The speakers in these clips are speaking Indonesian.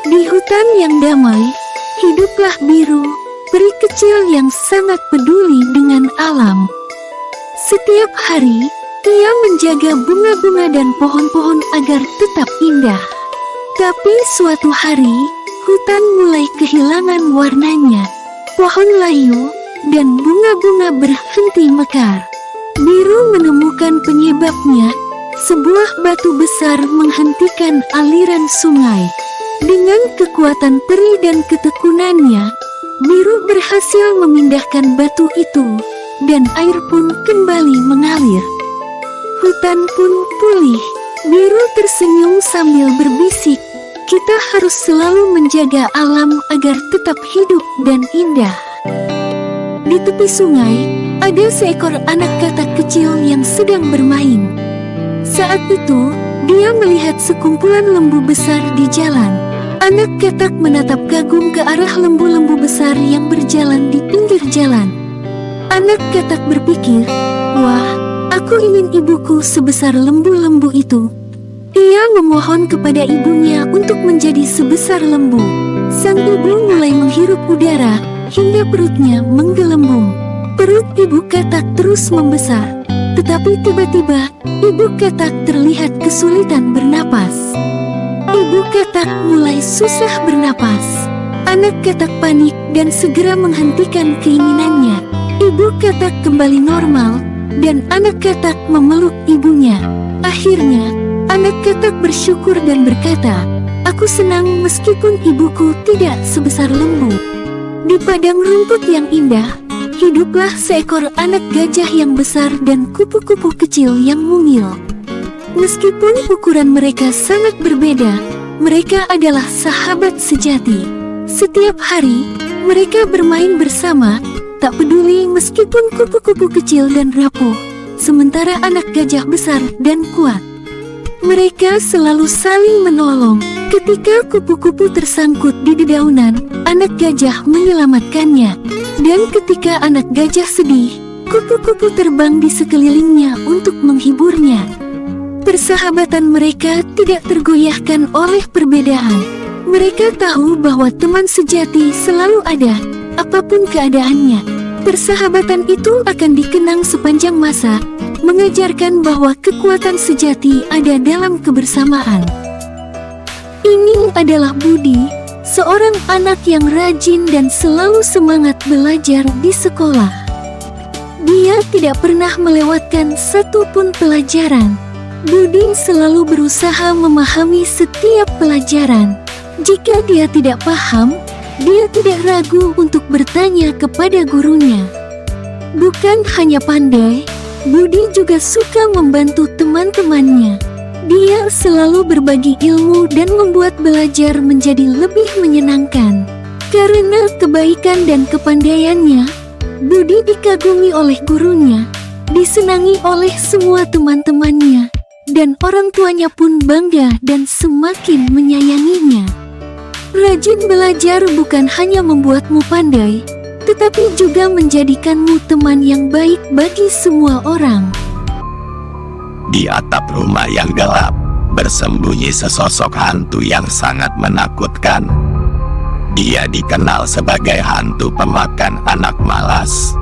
Di hutan yang damai, hiduplah Biru, peri kecil yang sangat peduli dengan alam. Setiap hari, ia menjaga bunga-bunga dan pohon-pohon agar tetap indah. Tapi suatu hari, hutan mulai kehilangan warnanya. Pohon layu dan bunga-bunga berhenti mekar. Biru menemukan penyebabnya, sebuah batu besar menghentikan aliran sungai. Dengan kekuatan peri dan ketekunannya, Biru berhasil memindahkan batu itu, dan air pun kembali mengalir. Hutan pun pulih. Biru tersenyum sambil berbisik, "Kita harus selalu menjaga alam agar tetap hidup dan indah." Di tepi sungai, ada seekor anak katak kecil yang sedang bermain. Saat itu, dia melihat sekumpulan lembu besar di jalan. Anak katak menatap kagum ke arah lembu-lembu besar yang berjalan di pinggir jalan. Anak katak berpikir, "Wah, aku ingin ibuku sebesar lembu-lembu itu." Ia memohon kepada ibunya untuk menjadi sebesar lembu. Sang ibu mulai menghirup udara hingga perutnya menggelembung. Perut ibu katak terus membesar, tetapi tiba-tiba ibu katak terlihat kesulitan bernapas. Ibu katak mulai susah bernapas. Anak katak panik dan segera menghentikan keinginannya. Ibu katak kembali normal, dan anak katak memeluk ibunya. Akhirnya, anak katak bersyukur dan berkata, "Aku senang meskipun ibuku tidak sebesar lembu." Di padang rumput yang indah, hiduplah seekor anak gajah yang besar dan kupu-kupu kecil yang mungil. Meskipun ukuran mereka sangat berbeda, mereka adalah sahabat sejati. Setiap hari, mereka bermain bersama, tak peduli meskipun kupu-kupu kecil dan rapuh, sementara anak gajah besar dan kuat. Mereka selalu saling menolong. Ketika kupu-kupu tersangkut di dedaunan, anak gajah menyelamatkannya. Dan ketika anak gajah sedih, kupu-kupu terbang di sekelilingnya untuk menghiburnya. Persahabatan mereka tidak tergoyahkan oleh perbedaan. Mereka tahu bahwa teman sejati selalu ada, apapun keadaannya. Persahabatan itu akan dikenang sepanjang masa, mengajarkan bahwa kekuatan sejati ada dalam kebersamaan. Ini adalah Budi, seorang anak yang rajin dan selalu semangat belajar di sekolah. Dia tidak pernah melewatkan satu pun pelajaran. Budi selalu berusaha memahami setiap pelajaran. Jika dia tidak paham, dia tidak ragu untuk bertanya kepada gurunya. Bukan hanya pandai, Budi juga suka membantu teman-temannya. Dia selalu berbagi ilmu dan membuat belajar menjadi lebih menyenangkan. Karena kebaikan dan kepandaiannya, Budi dikagumi oleh gurunya, disenangi oleh semua teman-temannya, dan orang tuanya pun bangga dan semakin menyayanginya. Rajin belajar bukan hanya membuatmu pandai, tetapi juga menjadikanmu teman yang baik bagi semua orang. Di atap rumah yang gelap, bersembunyi sesosok hantu yang sangat menakutkan. Dia dikenal sebagai hantu pemakan anak malas.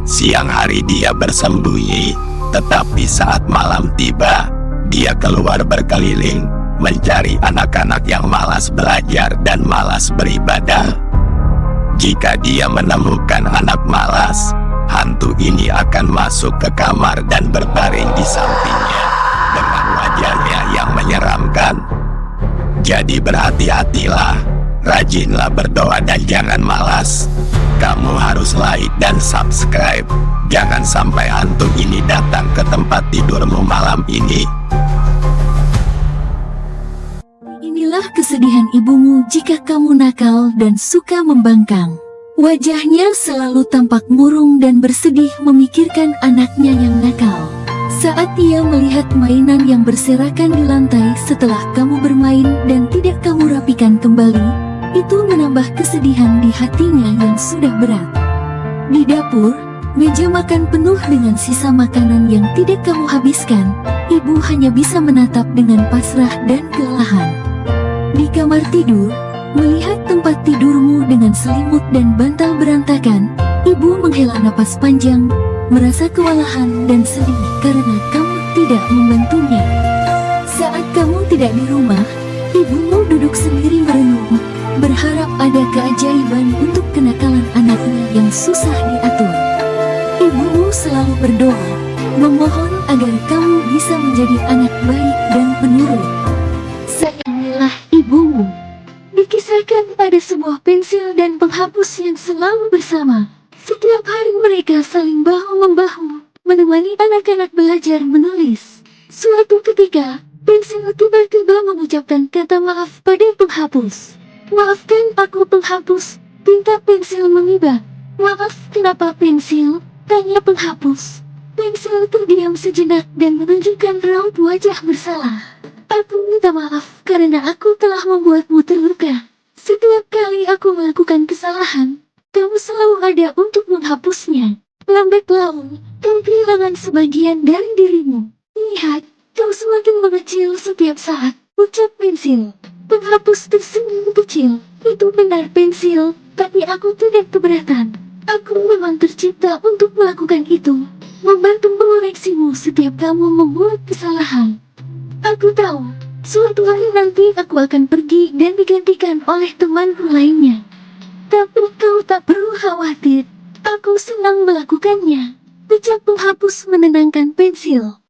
Siang hari dia bersembunyi, tetapi saat malam tiba, dia keluar berkeliling, mencari anak-anak yang malas belajar dan malas beribadah. Jika dia menemukan anak malas, hantu ini akan masuk ke kamar dan berbaring di sampingnya dengan wajahnya yang menyeramkan. Jadi berhati-hatilah, rajinlah berdoa dan jangan malas. Kamu harus like dan subscribe. Jangan sampai hantu ini datang ke tempat tidurmu malam ini. Inilah kesedihan ibumu jika kamu nakal dan suka membangkang. Wajahnya selalu tampak murung dan bersedih memikirkan anaknya yang nakal. Saat ia melihat mainan yang berserakan di lantai setelah kamu bermain dan tidak kamu rapikan kembali, itu menambah kesedihan di hatinya yang sudah berat. Di dapur, meja makan penuh dengan sisa makanan yang tidak kamu habiskan. Ibu hanya bisa menatap dengan pasrah dan kelelahan. Di kamar tidur, Melihat tempat tidurmu dengan selimut dan bantal berantakan, ibu menghela napas panjang, merasa kewalahan dan sedih karena kamu tidak membantunya. Saat kamu tidak di rumah, ibumu duduk sendiri merenung, berharap ada keajaiban untuk kenakalan anaknya yang susah diatur. Ibumu selalu berdoa, memohon agar kamu bisa menjadi anak baik dan penurut. Sayangilah ibumu. Dikisahkan ada sebuah pensil dan penghapus yang selalu bersama. Setiap hari mereka saling bahu-membahu, menemani anak-anak belajar menulis. Suatu ketika, pensil tiba-tiba mengucapkan kata maaf pada penghapus. "Maafkan aku penghapus," pinta pensil mengiba. "Maaf, kenapa pensil?" tanya penghapus. Pensil terdiam sejenak dan menunjukkan raut wajah bersalah. "Aku minta maaf karena aku telah membuatmu terluka. Setiap kali aku melakukan kesalahan, kamu selalu ada untuk menghapusnya. Lambat laun, kau kehilangan sebagian dari dirimu. Lihat, kau semakin mengecil setiap saat," ucap pensil. Penghapus tersenyum kecil. "Itu benar pensil, tapi aku tidak keberatan. Aku memang tercipta untuk melakukan itu, membantu mengoreksimu setiap kamu membuat kesalahan. Aku tahu, suatu hari nanti aku akan pergi dan digantikan oleh temanku lainnya. Tapi kau tak perlu khawatir, aku senang melakukannya," ucap penghapus menenangkan pensil.